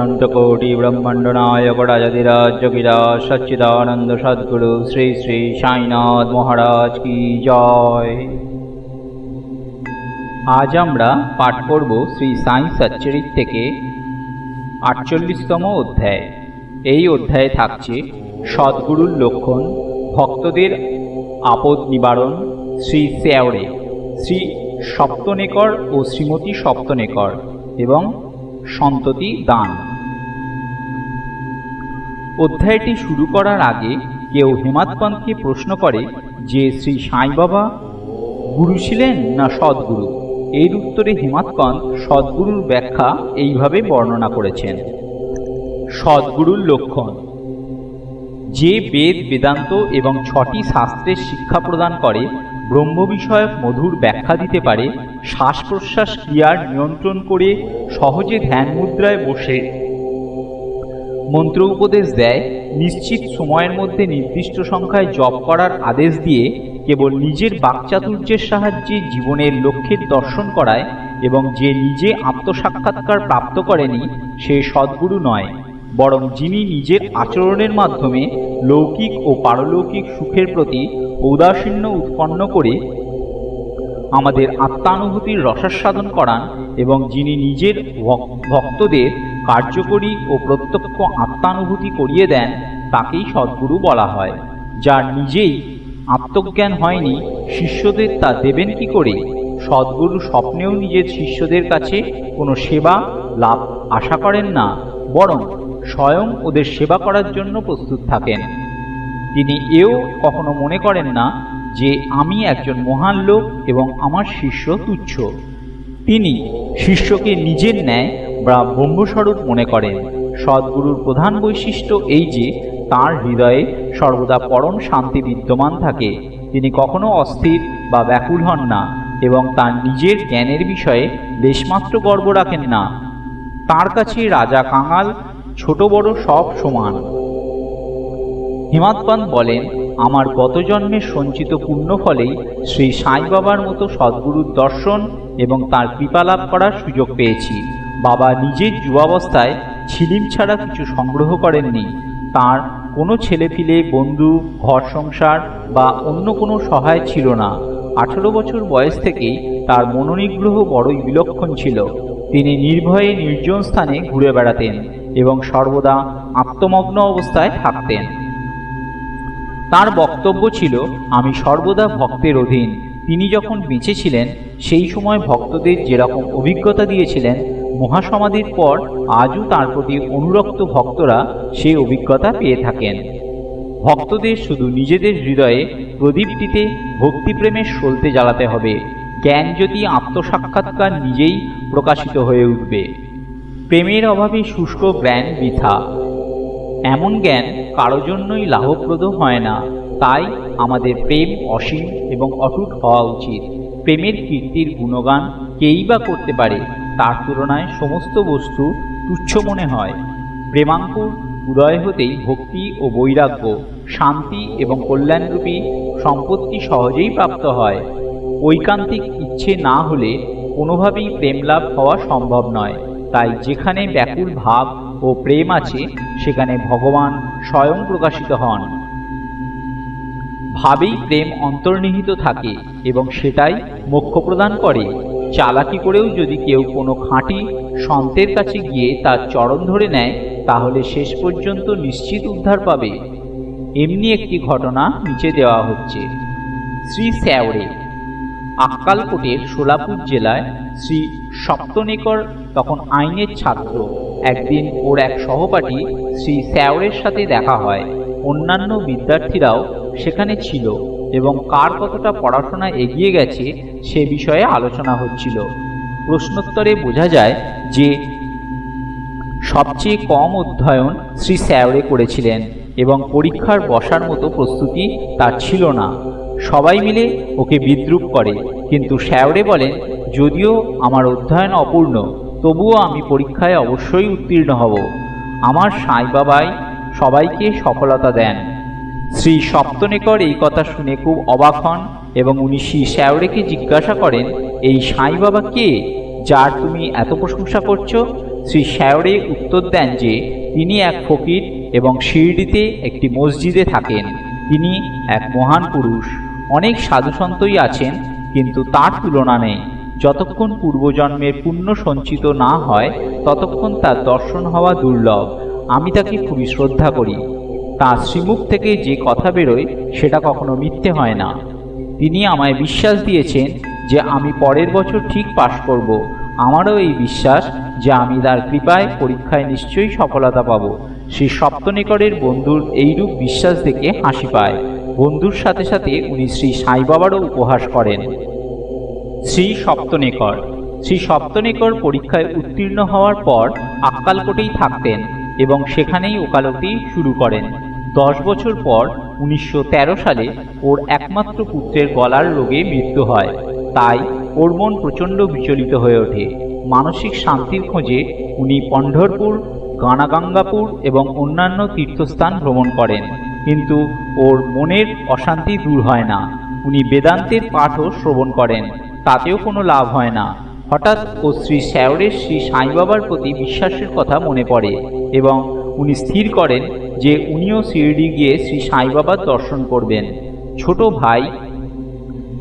अनंतकोटि ब्रह्मांड नायक राजाधिराज सच्चिदानंद सद्गुरु श्री श्री साईनाथ महाराज की जय। आज আমরা পাঠ করব শ্রী সাই সচ্চরিত থেকে 48তম অধ্যায়। এই অধ্যায়ে থাকছে সদ্গুরুর লক্ষণ, ভক্তদের আপদ নিবারণ, শ্রী শ্যাওড়ে, শ্রী সপ্তনেকর ও শ্রীমতী সপ্তনেকর এবং সন্ততি দান। অধ্যায়টি শুরু করার আগে কেউ হেমাদপন্থকে প্রশ্ন করে যে শ্রী সাই বাবা গুরু ছিলেন না সদ্গুরু। এর উত্তরে হেমাদপন্থ সদ্গুরুর ব্যাখ্যা এইভাবে বর্ণনা করেছেন। সদ্গুরুর লক্ষণ: যে বেদ বেদান্ত এবং 6টি শাস্ত্রের শিক্ষা প্রদান করে, ব্রহ্ম বিষয়ক মধুর ব্যাখ্যা দিতে পারে, শ্বাস প্রশ্বাস ক্রিয়ার নিয়ন্ত্রণ করে সহজে ধ্যান মুদ্রায় বসে মন্ত্র উপদেশ দেয়, নিশ্চিত সময়ের মধ্যে নির্দিষ্ট সংখ্যায় জপ করার আদেশ দিয়ে কেবল নিজের বাকচাতুর্যের সাহায্যে জীবনের লক্ষ্যের দর্শন করায় এবং যে নিজে আত্মসাক্ষাৎকার প্রাপ্ত করেনি সে সদ্গুরু নয়, বরং যিনি নিজের আচরণের মাধ্যমে লৌকিক ও পারলৌকিক সুখের প্রতি ঔদাসীন্য উৎপন্ন করে আমাদের আত্মানুভূতির রসাস্বাদন করান এবং যিনি নিজের ভক্তদের কার্যকরী ও প্রত্যক্ষ আত্মানুভূতি করিয়ে দেন তাকেই সদ্গুরু বলা হয়। যার নিজেই আত্মজ্ঞান হয়নি, শিষ্যদের তা দেবেন কি করে? সদ্গুরু স্বপ্নেও নিজের শিষ্যদের কাছে কোনো সেবা লাভ আশা করেন না, বরং স্বয়ং ওদের সেবা করার জন্য প্রস্তুত থাকেন। তিনি এও কখনো মনে করেন না যে আমি একজন মহান লোক এবং আমার শিষ্য তুচ্ছ। তিনি শিষ্যকে নিজের ন্যায় বা ব্রহ্মস্বরূপ মনে করেন। সদ্গুরুর প্রধান বৈশিষ্ট্য এই যে তাঁর হৃদয়ে সর্বদা পরম শান্তি বিদ্যমান থাকে। তিনি কখনো অস্থির বা ব্যাকুল হন না এবং তার নিজের জ্ঞানের বিষয়ে লেশমাত্র গর্ব রাখেন না। তাঁর কাছে রাজা কাঙাল ছোট বড় সব সমান। হেমাদপন্থ বলেন, আমার গত জন্মের সঞ্চিত পুণ্য ফলেই শ্রী সাই বাবার মতো সদ্গুরুর দর্শন এবং তাঁর কৃপা লাভ করার সুযোগ পেয়েছি। বাবা নিজের যুবাবস্থায় ছিলিম ছাড়া কিছু সংগ্রহ করেননি। তাঁর কোনো ছেলেপিলে, বন্ধু, ঘর সংসার বা অন্য কোনো সহায় ছিল না। 18 বছর বয়স থেকেই তার মনোনিগ্রহ বড়ই বিলক্ষণ ছিল। তিনি নির্ভয়ে নির্জন স্থানে ঘুরে বেড়াতেন এবং সর্বদা আত্মমগ্ন অবস্থায় থাকতেন। তার বক্তব্য ছিল, আমি সর্বদা ভক্তের অধীন। তিনি যখন বেঁচে ছিলেন সেই সময় ভক্তদের যেরকম অভিজ্ঞতা দিয়েছিলেন, মহাসমাধির পর আজও তার প্রতি অনুরক্ত ভক্তরা সেই অভিজ্ঞতা পেয়ে থাকেন। ভক্তদের শুধু নিজেদের হৃদয়ে প্রদীপটিতে ভক্তিপ্রেমের সলতে জ্বালাতে হবে। জ্ঞান যদি আত্মসাক্ষাৎকার নিজেই প্রকাশিত হয়ে উঠবে। প্রেমের অভাবে শুষ্ক জ্ঞান বৃথা। এমন জ্ঞান কারো জন্যই লাভপ্রদ হয় না। তাই আমাদের প্রেম অসীম এবং অটুট হওয়া উচিত। প্রেমের কীর্তির গুণগান কেই বা করতে পারে, তার তুলনায় সমস্ত বস্তু তুচ্ছ মনে হয়। প্রেমাঙ্কুর উদয় হতেই ভক্তি ও বৈরাগ্য, শান্তি এবং কল্যাণরূপী সম্পত্তি সহজেই প্রাপ্ত হয়। ঐকান্তিক ইচ্ছে না হলে কোনোভাবেই প্রেম লাভ হওয়া সম্ভব নয়। তাই যেখানে ব্যাকুল ভাব ও প্রেম আছে সেখানে ভগবান স্বয়ং প্রকাশিত হন। ভাবেই প্রেম অন্তর্নিহিত থাকে এবং সেটাই মোক্ষ প্রদান করে। চালাকি করেও যদি কেউ কোনো খাঁটি সন্তের কাছে গিয়ে তার চরণ ধরে নেয় তাহলে শেষ পর্যন্ত নিশ্চিত উদ্ধার পাবে। এমনি একটি ঘটনা নিচে দেওয়া হচ্ছে। শ্রী শ্যাওড়ে আক্কালকোটের সোলাপুর জেলায় শ্রী সপ্তনেকর তখন আইনের ছাত্র। একদিন ওর এক সহপাঠী শ্রী শ্যাওড়ের সাথে দেখা হয়। অন্যান্য বিদ্যার্থীরাও সেখানে ছিল এবং কার কতটা পড়াশোনা এগিয়ে গেছে সে বিষয়ে আলোচনা হচ্ছিল। প্রশ্নোত্তরে বোঝা যায় যে সবচেয়ে কম অধ্যয়ন শ্রী শ্যাওড়ে করেছিলেন এবং পরীক্ষার বসার মতো প্রস্তুতি তার ছিল না। সবাই মিলে ওকে বিদ্রূপ করে, কিন্তু শ্যাওড়ে বলেন, যদিও আমার অধ্যয়ন অপূর্ণ তবুও আমি পরীক্ষায় অবশ্যই উত্তীর্ণ হব। আমার সাই বাবাই সবাইকে সফলতা দেন। শ্রী সপ্তনেকর এই কথা শুনে খুব অবাক হন এবং উনি শ্রী শ্যাওড়েকে জিজ্ঞাসা করেন, এই সাই বাবা কে যার তুমি এত প্রশংসা করছো? শ্রী শ্যাওরে উত্তর দেন যে তিনি এক ফকির এবং শিরডিতে একটি মসজিদে থাকেন। তিনি এক মহান পুরুষ। অনেক সাধুসন্তই আছেন, কিন্তু তার তুলনা নেই। যতক্ষণ পূর্বজন্মের পুণ্য সঞ্চিত না হয় ততক্ষণ তার দর্শন হওয়া দুর্লভ। আমি তাকে খুবই শ্রদ্ধা করি। তার শ্রীমুখ থেকে যে কথা বেরোয় সেটা কখনো মিথ্যে হয় না। তিনি আমায় বিশ্বাস দিয়েছেন যে আমি পরের বছর ঠিক পাশ করব। আমারও এই বিশ্বাস যে আমি তার কৃপায় পরীক্ষায় নিশ্চয়ই সফলতা পাব। শ্রী সপ্তনেকরের বন্ধুর এইরূপ বিশ্বাস দেখে হাসি পায়। বন্ধুর সাথে সাথে উনি শ্রী সাই বাবারও উপহাস করেন। শ্রী সপ্তনেকর পরীক্ষায় উত্তীর্ণ হওয়ার পর আক্কালকোটেই থাকতেন এবং সেখানেই ওকালতি শুরু করেন। 10 বছর পর 1913 সালে ওর একমাত্র পুত্রের গলার রোগে মৃত্যু হয়। তাই ওর মন প্রচণ্ড বিচলিত হয়ে ওঠে। মানসিক শান্তির খোঁজে উনি পণ্ঢরপুর, গানাগাঙ্গাপুর এবং অন্যান্য তীর্থস্থান ভ্রমণ করেন, কিন্তু ওর মনের অশান্তি দূর হয় না। উনি বেদান্তের পাঠও শ্রবণ করেন, তাতেও কোনো লাভ হয় না। হঠাৎ ও শ্রী শ্যাওরের শ্রী সাই বাবার প্রতি বিশ্বাসের কথা মনে পড়ে এবং উনি স্থির করেন যে উনিও শিরডি গিয়ে শ্রী সাই বাবার দর্শন করবেন। ছোট ভাই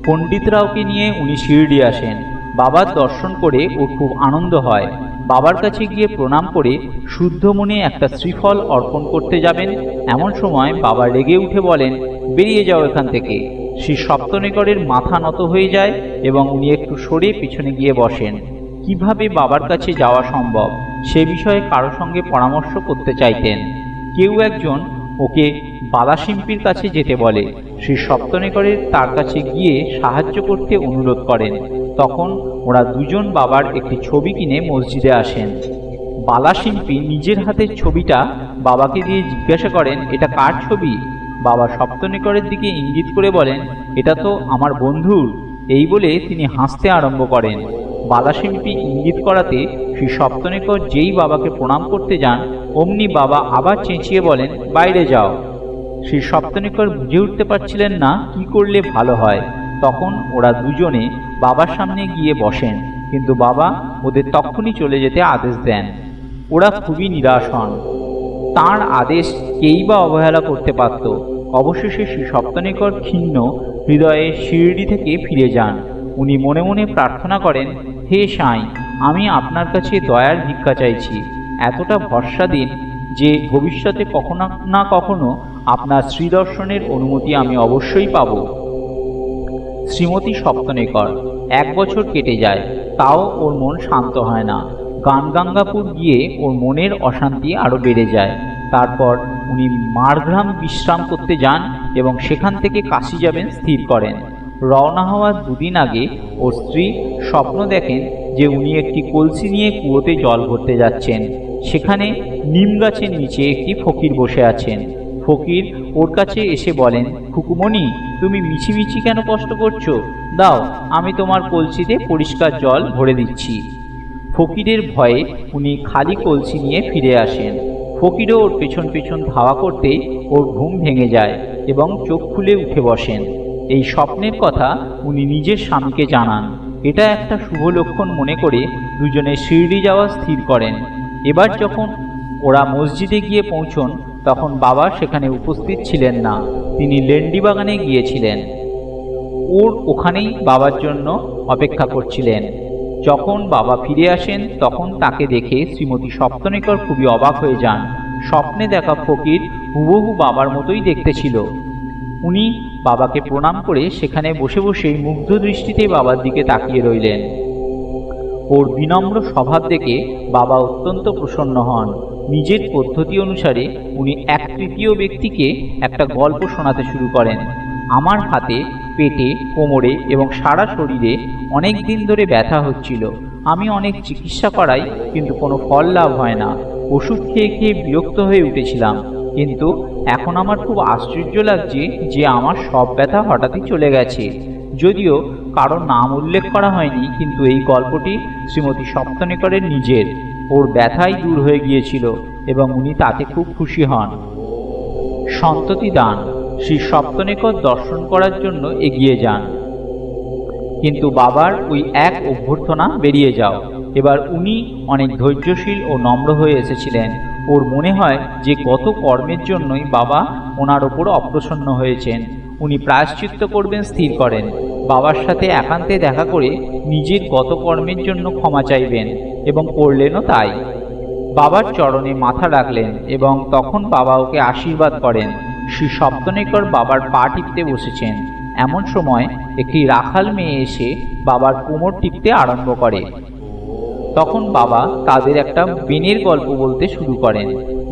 পণ্ডিতরাওকে নিয়ে উনি শিরডি আসেন। বাবার দর্শন করে ওর খুব আনন্দ হয়। বাবার কাছে গিয়ে প্রণাম করে শুদ্ধ মনে একটা শ্রীফল অর্পণ করতে যাবেন, এমন সময় বাবা রেগে উঠে বলেন, বেরিয়ে যাও এখান থেকে। শ্রী সপ্তনেকরের মাথা নত হয়ে যায় এবং উনি একটু সরে পিছনে গিয়ে বসেন। কিভাবে বাবার কাছে যাওয়া সম্ভব সে বিষয়ে কারো সঙ্গে পরামর্শ করতে চাইতেন। কেউ একজন ওকে বালাশিল্পীর কাছে যেতে বলে। শ্রী সপ্তনেকরের তার কাছে গিয়ে সাহায্য করতে অনুরোধ করেন। তখন ওরা দুজন বাবার একটি ছবি কিনে মসজিদে আসেন। বালাশিল্পী নিজের হাতের ছবিটা বাবাকে দিয়ে জিজ্ঞাসা করেন, এটা কার ছবি? বাবা সপ্তনেকরের দিকে ইঙ্গিত করে বলেন, এটা তো আমার বন্ধুর। এই বলে তিনি হাসতে আরম্ভ করেন। বালাশিল্পী ইঙ্গিত করাতে শ্রী সপ্তনেকর যেই বাবাকে প্রণাম করতে যান, অমনি বাবা আবার চেঁচিয়ে বলেন, বাইরে যাও। শ্রী সপ্তনেকর বুঝে উঠতে পারছিলেন না কি করলে ভালো হয়। তখন ওরা দুজনে বাবার সামনে গিয়ে বসেন, কিন্তু বাবা ওদের তখনই চলে যেতে আদেশ দেন। ওরা খুবই নিরাশ হন। তাঁর আদেশ কেই বা অবহেলা করতে পারত। অবশেষে শ্রী সপ্তনেকর ক্ষীণ হৃদয়ে শিরডি থেকে ফিরে যান। উনি মনে মনে প্রার্থনা করেন, হে সাই, আমি আপনার কাছে দয়ার ভিক্ষা চাইছি। এতটা ভরসা দিন যে ভবিষ্যতে কখনো না কখনো আপনার শ্রীদর্শনের অনুমতি আমি অবশ্যই পাব। শ্রীমতী সপ্তনেকর 1 বছর কেটে যায়, তাও ওর মন শান্ত হয় না। গানগাঙ্গাপুর গিয়ে ওর মনের অশান্তি আরও বেড়ে যায়। তারপর উনি মারগ্রাম বিশ্রাম করতে যান এবং সেখান থেকে কাশী যাবেন স্থির করেন। রওনা হওয়ার 2 দিন আগে ওর স্ত্রী স্বপ্ন দেখেন যে উনি একটি কলসি নিয়ে কুয়োতে জল ভরতে যাচ্ছেন। সেখানে নিম গাছের নিচে একটি ফকির বসে আছেন। ফকির ওর কাছে এসে বলেন, খুকুমণি, তুমি মিছিমিছি কেন কষ্ট করছো? দাও, আমি তোমার কলসিতে পরিষ্কার জল ভরে দিচ্ছি। ফকিরের ভয়ে উনি খালি কলসি নিয়ে ফিরে আসেন। ফকিরও ওর পেছন পেছন ধাওয়া করতেই ওর ঘুম ভেঙে যায় এবং চোখ খুলে উঠে বসেন। এই স্বপ্নের কথা উনি নিজের স্বামীকে জানান। এটা একটা শুভ লক্ষণ মনে করে দুজনে শিরডি যাওয়া স্থির করেন। এবার যখন ওরা মসজিদে গিয়ে পৌঁছন তখন বাবা সেখানে উপস্থিত ছিলেন না। তিনি লেন্ডি বাগানে গিয়েছিলেন। ওর ওখানেই বাবার জন্য অপেক্ষা করছিলেন। যখন বাবা ফিরে আসেন তখন তাকে দেখে শ্রীমতী সপ্তনেকর খুবই অবাক হয়ে যান। স্বপ্নে দেখা ফকির হুবহু বাবার মতোই দেখতে ছিল। উনি বাবাকে প্রণাম করে সেখানে বসে বসেই মুগ্ধ দৃষ্টিতে বাবার দিকে তাকিয়ে রইলেন। ওর বিনম্র স্বভাব দেখে বাবা অত্যন্ত প্রসন্ন হন। নিজের পদ্ধতি অনুসারে উনি 1/3 ব্যক্তিকে একটা গল্প শোনাতে শুরু করেন। আমার হাতে, পেটে, কোমরে এবং সারা শরীরে অনেক দিন ধরে ব্যথা হচ্ছিল। আমি অনেক চিকিৎসা করাই, কিন্তু কোনো ফল লাভ হয় না। ওষুধ খেয়ে খেয়ে বিরক্ত হয়ে উঠেছিলাম, কিন্তু এখন আমার খুব আশ্চর্য লাগছে যে আমার সব ব্যথা হঠাৎই চলে গেছে। যদিও কারো নাম উল্লেখ করা হয়নি, কিন্তু এই গল্পটি শ্রীমতী সপ্তনেকরের নিজের। ওর ব্যথাই দূর হয়ে গিয়েছিল এবং উনি তাতে খুব খুশি হন। সন্ততি দান। শ্রী সপ্তনেকর দর্শন করার জন্য এগিয়ে যান, কিন্তু বাবার ওই এক অভ্যর্থনা, বেরিয়ে যাও। এবার উনি অনেক ধৈর্যশীল ও নম্র হয়ে এসেছিলেন। ওর মনে হয় যে গত কর্মের জন্যই বাবা ওনার ওপর অপ্রসন্ন হয়েছেন। উনি প্রায়শ্চিত্ত করবেন স্থির করেন। বাবার সাথে একান্তে দেখা করে নিজের গত কর্মের জন্য ক্ষমা চাইবেন এবং করলেনও তাই। বাবার চরণে মাথা রাখলেন এবং তখন বাবা ওকে আশীর্বাদ করেন। শ্রী সপ্তনেকর বাবার পা টিপতে বসেছেন। এমন সময় একটি রাখাল মেয়ে এসে বাবার কোমর টিপতে আরম্ভ করে। তখন বাবা তাদের একটা বেনের গল্প বলতে শুরু করেন।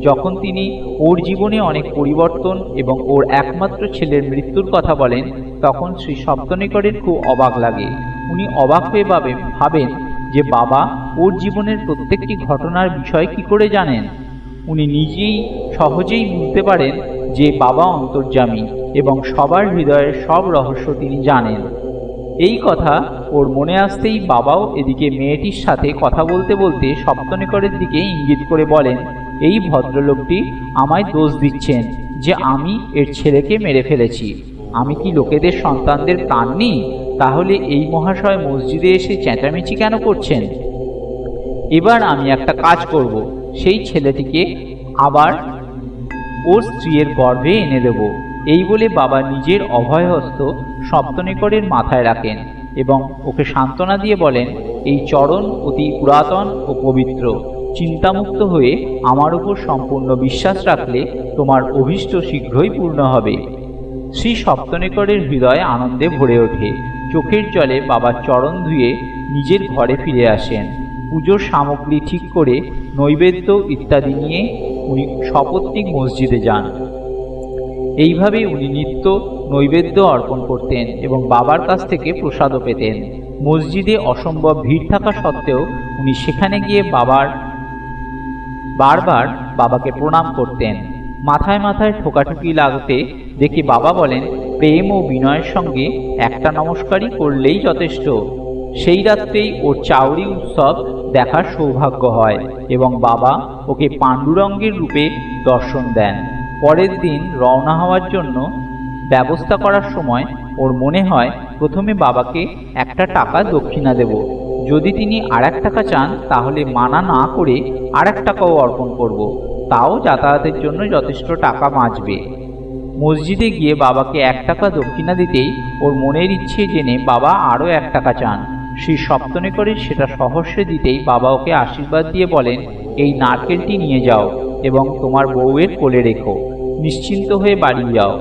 যখন তিনি ওর জীবনে অনেক পরিবর্তন এবং ওর একমাত্র ছেলের মৃত্যুর কথা বলেন, তখন শ্রী সপ্তনেকরের খুব অবাক লাগে। উনি অবাক হয়ে ভাবেন যে বাবা ওর জীবনের প্রত্যেকটি ঘটনার বিষয় কি করে জানেন। উনি নিজেই সহজেই বুঝতে পারেন যে বাবা অন্তর্যামী এবং সবার হৃদয়ের সব রহস্য তিনি জানেন। এই কথা ওর মনে আসতেই বাবাও এদিকে মেয়েটির সাথে কথা বলতে বলতে সপ্তনেকরের দিকে ইঙ্গিত করে বলেন, এই ভদ্রলোকটি আমায় দোষ দিচ্ছেন যে আমি এর ছেলেকে মেরে ফেলেছি। আমি কি লোকেদের সন্তানদের প্রাণ নিই? তাহলে এই মহাশয় মসজিদে এসে চেঁচামেচি কেন করছেন? এবার আমি একটা কাজ করব, সেই ছেলেটিকে আবার ওর স্ত্রীর গর্ভে এনে দেব। এই বলে বাবা নিজের অভয়হস্ত সপ্তনেকরের মাথায় রাখেন এবং ওকে সান্ত্বনা দিয়ে বলেন, এই চরণ অতি পুরাতন ও পবিত্র। চিন্তামুক্ত হয়ে আমার উপর সম্পূর্ণ বিশ্বাস রাখলে তোমার অভীষ্ট শীঘ্রই পূর্ণ হবে। শ্রী সপ্তনেকরের হৃদয় আনন্দে ভরে ওঠে। চোখের জলে বাবার চরণ ধুয়ে নিজের ঘরে ফিরে আসেন। পুজোর সামগ্রী ঠিক করে নৈবেদ্য ইত্যাদি নিয়ে উনি সপত্নীক মসজিদে যান। এইভাবে উনি নিত্য নৈবেদ্য অর্পণ করতেন এবং বাবার কাছ থেকে প্রসাদও পেতেন। মসজিদে অসম্ভব ভিড় থাকা সত্ত্বেও উনি সেখানে গিয়ে বারবার বাবাকে প্রণাম করতেন। মাথায় মাথায় ঠোকাঠুকি লাগতে দেখে বাবা বলেন, প্রেম ও বিনয়ের সঙ্গে একটা নমস্কারই করলেই যথেষ্ট। সেই রাত্রেই ওর চাউরি উৎসব দেখার সৌভাগ্য হয় এবং বাবা ওকে পাণ্ডুরঙ্গের রূপে দর্শন দেন। পরের দিন রওনা হওয়ার জন্য ব্যবস্থা করার সময় ওর মনে হয় প্রথমে বাবাকে একটা টাকা দক্ষিণা দেব। যদি তিনি আর টাকা চান তাহলে মানা না করে আর টাকাও অর্পণ করব। তাও যাতায়াতের জন্য যথেষ্ট টাকা বাঁচবে। মসজিদে গিয়ে বাবাকে 1 টাকা দক্ষিণা দিতেই ওর মনের ইচ্ছে জেনে বাবা আরও 1 টাকা চান। শ্রী সপ্তনেকরের সেটা সহস্রে দিতেই বাবা ওকে আশীর্বাদ দিয়ে বলেন, এই নারকেলটি নিয়ে যাও এবং তোমার বউয়ের কোলে রেখো। নিশ্চিন্ত হয়ে বাড়ি যাও।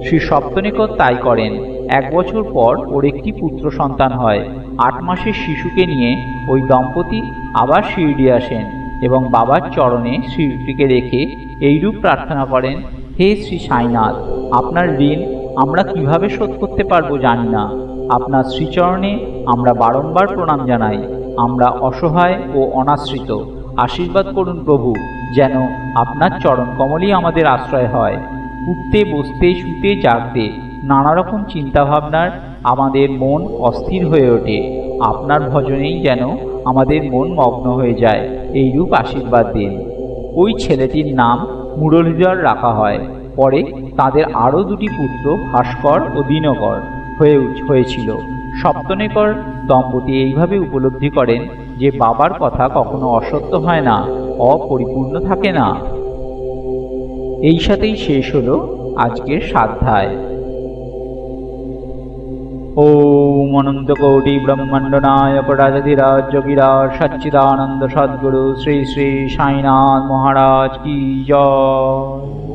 শ্রী সপ্তনেকর তাই করেন। 1 বছর পর ওর একটি পুত্র সন্তান হয়। 8 মাসের শিশুকে নিয়ে ওই দম্পতি আবার শিরডি আসেন এবং বাবার চরণে শিশুটিকে রেখে এইরূপ প্রার্থনা করেন, হে শ্রী সাইনাথ, আপনার ঋণ আমরা কিভাবে শোধ করতে পারবো জানি না। আপনার শ্রীচরণে আমরা বারংবার প্রণাম জানাই। আমরা অসহায় ও অনাশ্রিত। আশীর্বাদ করুন প্রভু, যেন আপনার চরণ কমলই আমাদের আশ্রয় হয়। উঠতে বসতে শুতে জাগতে নানা রকম চিন্তাভাবনার আমাদের মন অস্থির হয়ে ওঠে। আপনার ভজনেই যেন আমাদের মন মগ্ন হয়ে যায়, এইরূপ আশীর্বাদ দিন। ওই ছেলেটির নাম মুরলীধর রাখা হয়। পরে তাদের আরও 2টি পুত্র ভাস্কর ও দিনকর হয়েছিল। সপ্তনেকর দম্পতি এইভাবে উপলব্ধি করেন যে বাবার কথা কখনো অসত্য হয় না, অপরিপূর্ণ থাকে না। এই সাথেই শেষ হলো আজকের স্বাধ্যায়। ওম অনন্ত কোটি ব্রহ্মাণ্ড নায়ক রাজাধিরাজ যোগীরাজ সচ্চিদানন্দ সদ্গুরু শ্রী শ্রী সাইনাথ মহারাজ কি জয়।